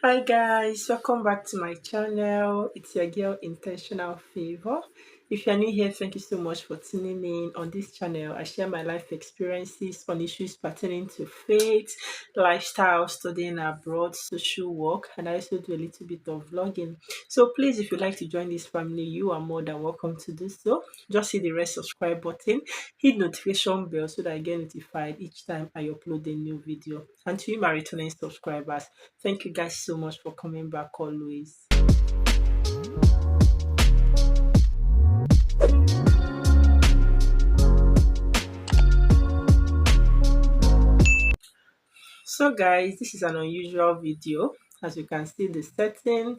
Hi guys, welcome back to my channel. It's your girl Intentional Favor. If you're new here, thank you so much for tuning in. On this channel, I share my life experiences on issues pertaining to faith, lifestyle, studying abroad, social work, and I also do a little bit of vlogging. So please, if you'd like to join this family, you are more than welcome to do so. Just hit the red subscribe button, hit notification bell so that I get notified each time I upload a new video. And to you, my returning subscribers, thank you guys so much for coming back always. So guys, this is an unusual video. As you can see, the setting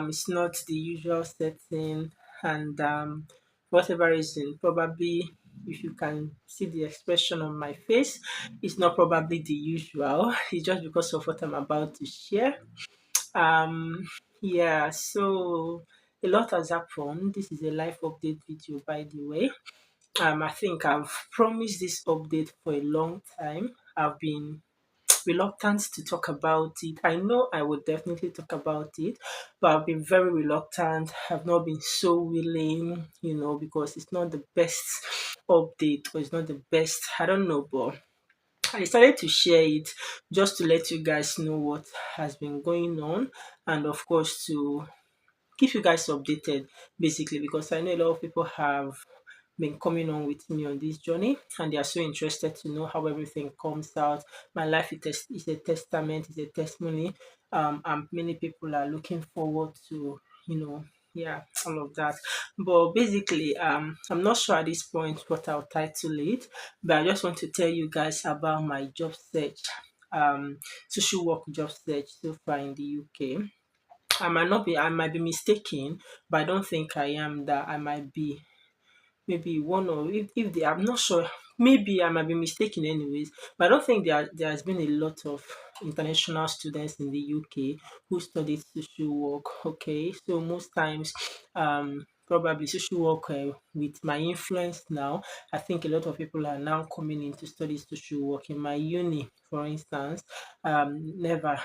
is not the usual setting, and whatever reason, probably if you can see the expression on my face, it's not probably the usual. It's just because of what I'm about to share. Um, yeah, so a lot has happened. This is a live update video, by the way. I think I've promised this update for a long time. I've been reluctant to talk about it. I know I would definitely talk about it, but I've been very reluctant. I've not been so willing, because it's not the best update or it's not the best. I don't know, but I decided to share it just to let you guys know what has been going on, and of course to keep you guys updated basically, because I know a lot of people have been coming on with me on this journey and they are so interested to know how everything comes out. My life is a testament, is a testimony, and many people are looking forward to, you know, yeah, all of that. But basically, I'm not sure at this point what I'll title it, but I just want to tell you guys about my job search, social work job search so far in the UK. I might be mistaken, but I don't think I am. That I might be maybe one, or if they, I'm not sure. Maybe I might be mistaken anyways, but I don't think there has been a lot of international students in the UK who studied social work. Okay, so most times, probably social work, with my influence now, I think a lot of people are now coming in to study social work. In my uni, for instance, never,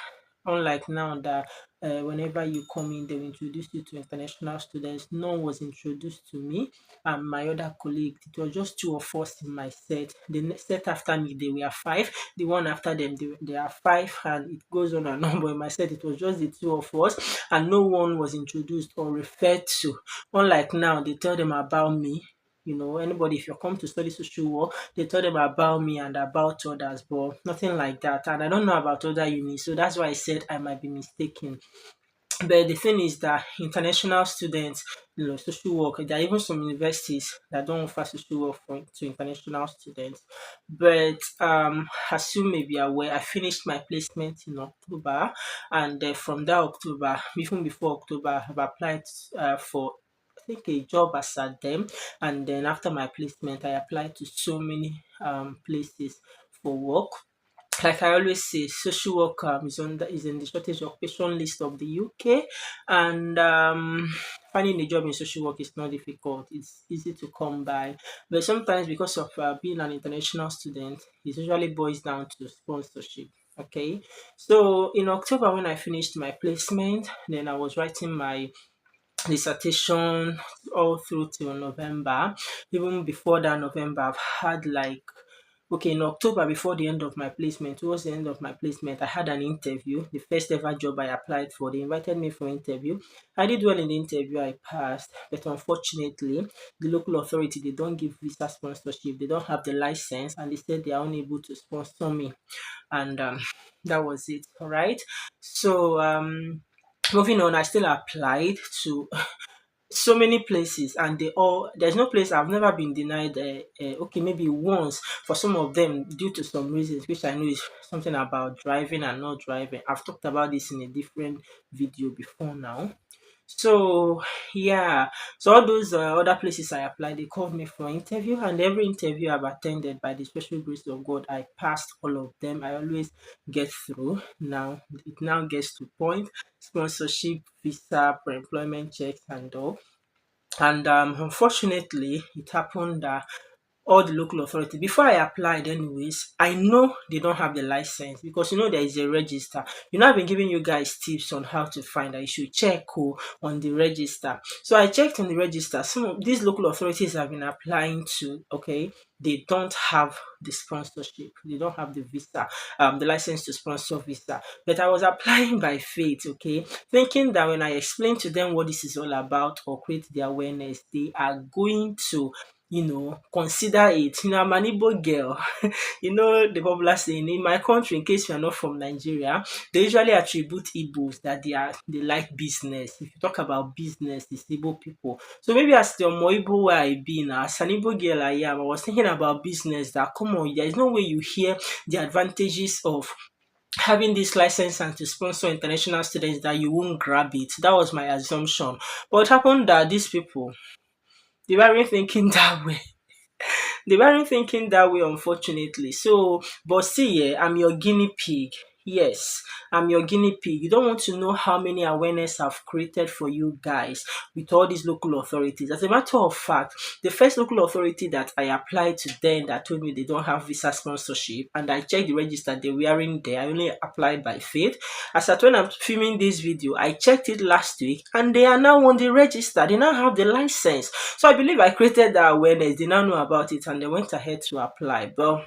unlike now that whenever you come in, they will introduce you to international students. None was introduced to me and my other colleague. It was just two of us in my set. The next set after me, they were five. The one after them, they are five, and it goes on and on. But in my set, it was just the two of us, and no one was introduced or referred to. Unlike now, they tell them about me. Anybody, if you come to study social work, they tell them about me and about others, but nothing like that. And I don't know about other unis, so that's why I said I might be mistaken. But the thing is that international students, social work, there are even some universities that don't offer social work to international students. But as you may be aware, I finished my placement in October, and from that October, even before October, I've applied for, I think, a job as at them. And then after my placement, I applied to so many places for work. Like I always say, social work is in the shortage occupation list of the UK, and finding a job in social work is not difficult. It's easy to come by, but sometimes because of being an international student, it usually boils down to sponsorship. Okay, so in October when I finished my placement, then I was writing my dissertation all through till November. Even before that November, I've had like, okay, in October, before the end of my placement, towards the end of my placement, I had an interview, the first ever job I applied for. They invited me for interview. I did well in the interview, I passed, but unfortunately, the local authority, they don't give visa sponsorship. They don't have the license, and they said they are unable to sponsor me. And that was it. All right. So moving on, I still applied to so many places, and there's no place I've never been denied. Okay, maybe once for some of them due to some reasons, which I know is something about driving and not driving. I've talked about this in a different video before now. So yeah, so all those other places I applied, they called me for interview, and every interview I've attended, by the special grace of God, I passed all of them. I always get through. Now it now gets to point sponsorship, visa, pre-employment checks, and all. And unfortunately, it happened that all the local authority. Before I applied anyways, I know they don't have the license because there is a register. I've been giving you guys tips on how to find that. You should check on the register. So I checked on the register. Some of these local authorities I've been applying to, okay, they don't have the sponsorship. They don't have the visa, the license to sponsor visa. But I was applying by faith, okay, thinking that when I explain to them what this is all about or create the awareness, they are going to consider it. I'm an Igbo girl. The popular saying in my country, in case you are not from Nigeria, they usually attribute Igbos that they like business. If you talk about business, it's Igbo people. So maybe as the more Igbo where I be now, as an Igbo girl I am, I was thinking about business that come on, there is no way you hear the advantages of having this license and to sponsor international students that you won't grab it. That was my assumption. But it happened that these people, they weren't thinking that way. They weren't thinking that way, unfortunately. So, but see, I'm your guinea pig. Yes, I'm your guinea pig. You don't want to know how many awareness I've created for you guys with all these local authorities. As a matter of fact, the first local authority that I applied to them that told me they don't have visa sponsorship, and I checked the register, they weren't there. I only applied by faith. As at when I'm filming this video, I checked it last week, and they are now on the register. They now have the license. So I believe I created that awareness. They now know about it, and they went ahead to apply. But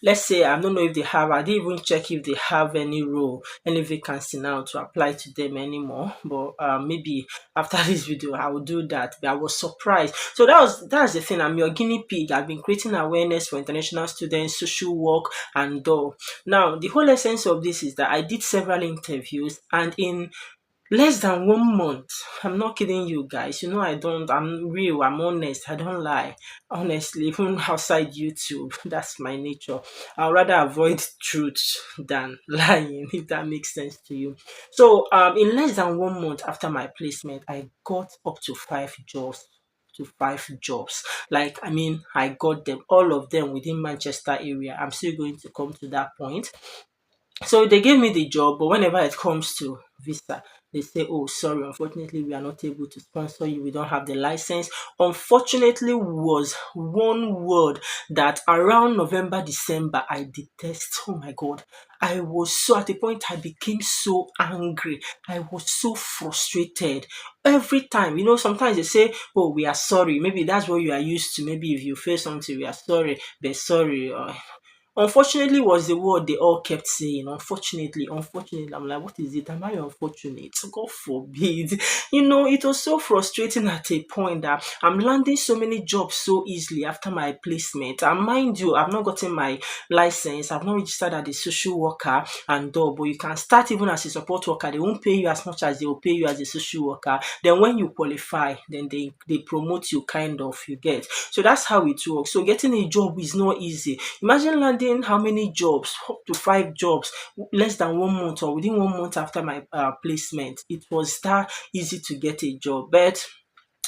let's say I don't know if they have, I didn't even check if they have any role, any vacancy now to apply to them anymore. But maybe after this video I will do that. But I was surprised. So that's the thing. I'm your guinea pig. I've been creating awareness for international students, social work, and all. Now the whole essence of this is that I did several interviews, and in less than 1 month, I'm not kidding you guys. I'm real, I'm honest, I don't lie. Honestly, even outside YouTube, that's my nature. I'd rather avoid truth than lying, if that makes sense to you. So, in less than 1 month after my placement, I got up to 5 jobs. To 5 jobs. I got them, all of them within Manchester area. I'm still going to come to that point. So they gave me the job, but whenever it comes to visa, they say, "Oh, sorry, unfortunately, we are not able to sponsor you. We don't have the license." Unfortunately, was one word that around November, December, I detest. Oh my God. I was so at the point I became so angry. I was so frustrated. Every time, sometimes they say, "Oh, we are sorry." Maybe that's what you are used to. Maybe if you feel something, we are sorry, but sorry. Unfortunately was the word they all kept saying. Unfortunately, unfortunately. I'm like, what is it? Am I unfortunate? God forbid. It was so frustrating at a point that I'm landing so many jobs so easily after my placement. And mind you, I've not gotten my license. I've not registered as a social worker and all, but you can start even as a support worker. They won't pay you as much as they will pay you as a social worker. Then when you qualify, then they promote you kind of, you get. So that's how it works. So getting a job is not easy. Imagine landing how many jobs, up to 5 jobs, less than 1 month or within 1 month after my placement. It was that easy to get a job, but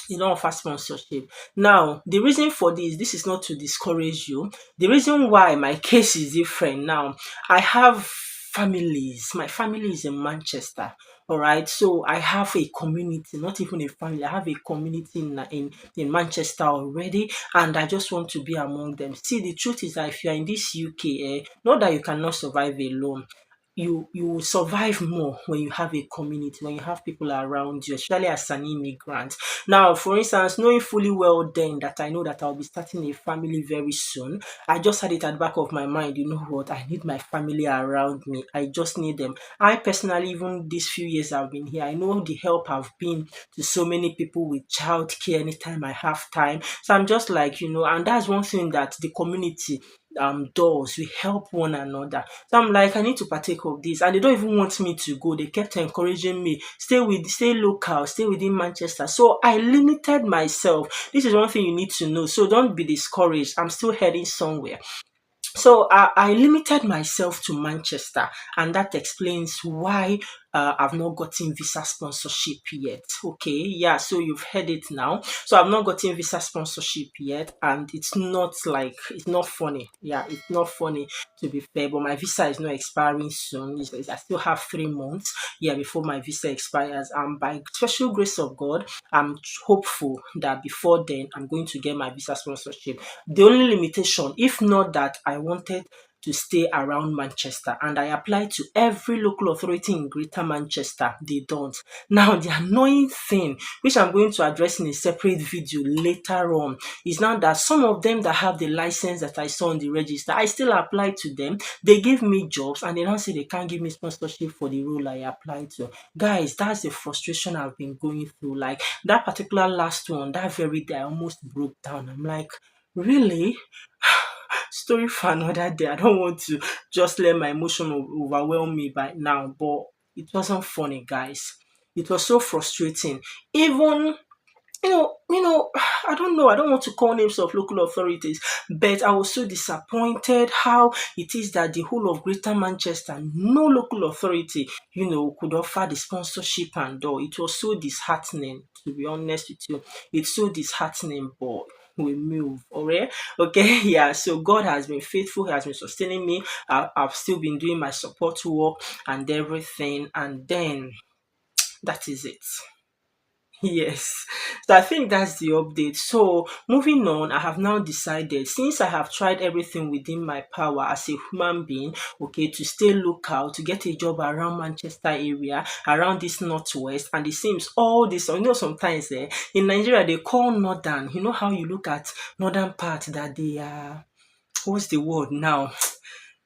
you don't offer sponsorship. Now, the reason for this is not to discourage you. The reason why my case is different now, I have families. My family is in Manchester. All right, so I have a community, not even a family. I have a community in Manchester already, and I just want to be among them. See, the truth is that if you are in this UK, not that you cannot survive alone, you will survive more when you have a community, when you have people around you, especially as an immigrant. Now, for instance, knowing fully well then that I know that I'll be starting a family very soon, I just had it at the back of my mind, you know what, I need my family around me. I just need them. I personally, even these few years I've been here, I know the help I've been to so many people with childcare anytime I have time. So I'm just like, and that's one thing that the community does. We help one another. So I'm like, I need to partake of this. And they don't even want me to go. They kept encouraging me, stay local, stay within Manchester. So I limited myself. This is one thing you need to know. So don't be discouraged. I'm still heading somewhere. So I limited myself to Manchester, and that explains why I've not gotten visa sponsorship yet. Okay, yeah, so you've heard it now. So I've not gotten visa sponsorship yet, and it's not funny. Yeah, it's not funny, to be fair. But my visa is not expiring soon. I still have 3 months, yeah, before my visa expires. And by special grace of God, I'm hopeful that before then I'm going to get my visa sponsorship. The only limitation, if not that I wanted to stay around Manchester and I applied to every local authority in Greater Manchester, they don't. Now, the annoying thing, which I'm going to address in a separate video later on, is now that some of them that have the license that I saw on the register, I still applied to them. They gave me jobs and they now say they can't give me sponsorship for the role I applied to. Guys, that's the frustration I've been going through. Like that particular last one, that very day, I almost broke down. I'm like, really? Story for another day. I don't want to just let my emotion overwhelm me by now, but it wasn't funny, guys. It was so frustrating. Even I don't know. I don't want to call names of local authorities, but I was so disappointed how it is that the whole of Greater Manchester, no local authority, could offer the sponsorship and all. It was so disheartening, to be honest with you. It's so disheartening, but we move, alright? Okay, yeah. So God has been faithful. He has been sustaining me. I've still been doing my support work and everything, and then that is it. Yes. So I think that's the update. So moving on, I have now decided, since I have tried everything within my power as a human being, okay, to stay local, to get a job around Manchester area, around this northwest, and it seems all this, sometimes in Nigeria they call northern, how you look at northern part that they are, what's the word now?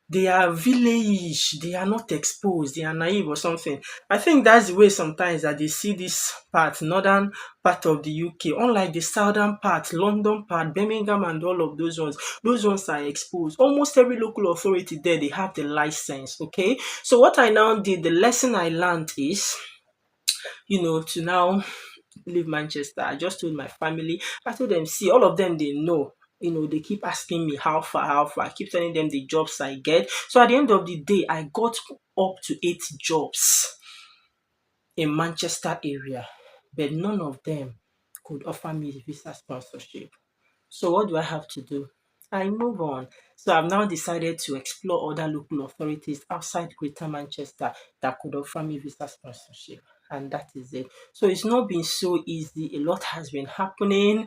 They are village, they are not exposed, they are naive or something. I think that's the way sometimes that they see this part, northern part of the UK, unlike the southern part, London part, Birmingham and all of those ones. Those ones are exposed. Almost every local authority there, they have the license, okay? So what I now did, the lesson I learned is, to now leave Manchester. I just told my family, I told them, see, all of them, they know. They keep asking me how far, how far. I keep telling them the jobs I get. So at the end of the day, I got up to 8 jobs in Manchester area, but none of them could offer me visa sponsorship. So what do I have to do? I move on. So I've now decided to explore other local authorities outside Greater Manchester that could offer me visa sponsorship. And that is it. So it's not been so easy. A lot has been happening.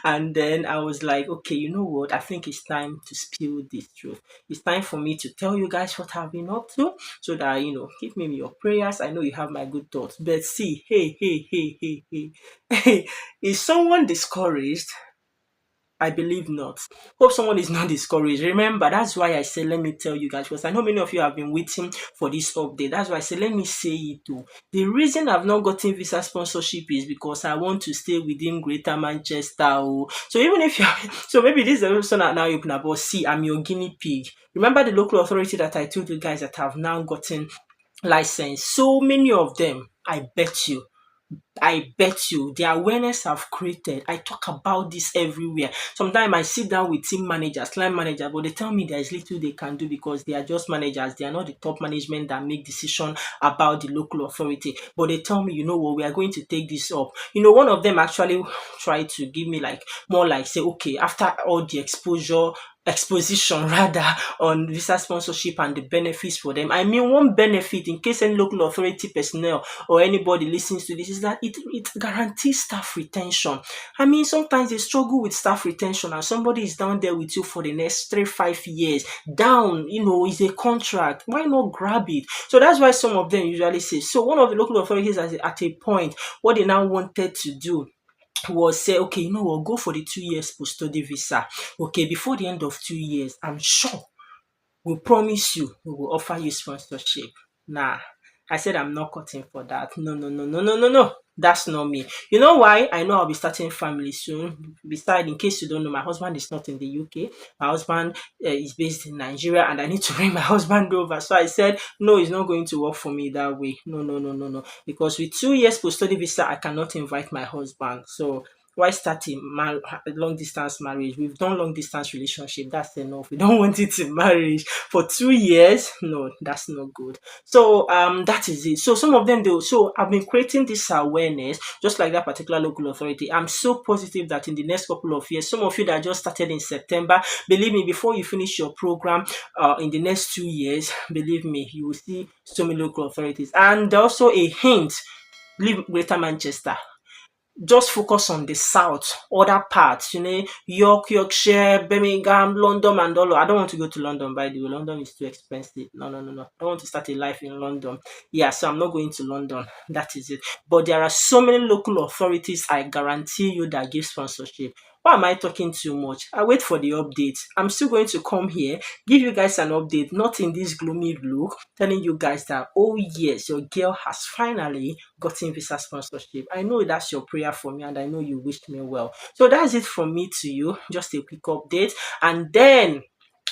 And then I was like, okay, you know what? I think it's time to spill this truth. It's time for me to tell you guys what I've been up to so that, give me your prayers. I know you have my good thoughts. But see, hey, is someone discouraged? I believe not. Hope someone is not discouraged. Remember, that's why I said, let me tell you guys, because I know many of you have been waiting for this update. That's why I said, let me say it too. The reason I've not gotten visa sponsorship is because I want to stay within Greater Manchester. Oh. So even if you so maybe this is the reason that now you can about see, I'm your guinea pig. Remember the local authority that I told you guys that have now gotten license. So many of them, I bet you the awareness I've created. I talk about this everywhere. Sometimes I sit down with team managers, line manager, but they tell me there is little they can do because they are just managers. They are not the top management that make decision about the local authority. But they tell me, you know what, we are going to take this up. One of them actually tried to give me like more like say, okay, after all the exposition rather on visa sponsorship and the benefits for them. I mean, one benefit in case any local authority personnel or anybody listens to this is that it guarantees staff retention. I mean, sometimes they struggle with staff retention and somebody is down there with you for the next 3-5 years. Down, is a contract. Why not grab it? So that's why some of them usually say. So one of the local authorities at a point, what they now wanted to do was say, okay, you know what, go for the 2 years post-study visa. Okay, before the end of 2 years, I'm sure we promise you we will offer you sponsorship. Nah, I said I'm not cutting for that. No, no, no, no, no, no, no. That's not me. You know why? I know I'll be starting family soon. Besides, in case you don't know, my husband is not in the UK. My husband is based in Nigeria and I need to bring my husband over. So I said, no, it's not going to work for me that way. No, no, no, no, no. Because with 2 years post-study visa, I cannot invite my husband. So why start a long distance marriage? We've done long distance relationship. That's enough. We don't want it in marriage for 2 years. No, that's not good. So that is it. So some of them do. So I've been creating this awareness, just like that particular local authority. I'm so positive that in the next couple of years, some of you that just started in September, believe me, before you finish your program in the next 2 years, believe me, you will see so many local authorities. And also a hint, leave Greater Manchester, just focus on the south, other parts, York, Yorkshire, Birmingham, London, and all. I don't want to go to London, by the way. London is too expensive. No, no, no, no. I don't want to start a life in London. Yeah, so I'm not going to London. That is it. But there are so many local authorities, I guarantee you, that give sponsorship. Why am I talking too much? I wait for the update. I'm still going to come here, give you guys an update, not in this gloomy look, telling you guys that, oh yes, your girl has finally gotten visa sponsorship. I know that's your prayer for me, and I know you wished me well. So that's it from me to you. Just a quick update. And then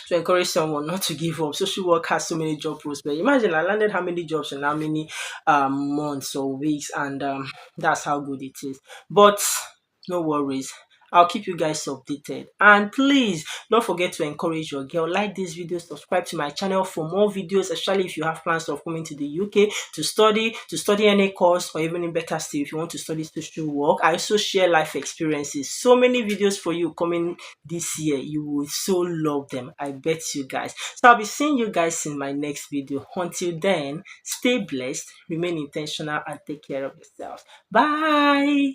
to encourage someone not to give up. Social work has so many job prospects. Imagine I landed how many jobs in how many months or weeks, and that's how good it is. But no worries. I'll keep you guys updated. And please don't forget to encourage your girl. Like this video, subscribe to my channel for more videos, especially if you have plans of coming to the UK to study any course, or even in better still, if you want to study social work. I also share life experiences. So many videos for you coming this year. You will so love them. I bet you guys. So I'll be seeing you guys in my next video. Until then, stay blessed, remain intentional, and take care of yourselves. Bye.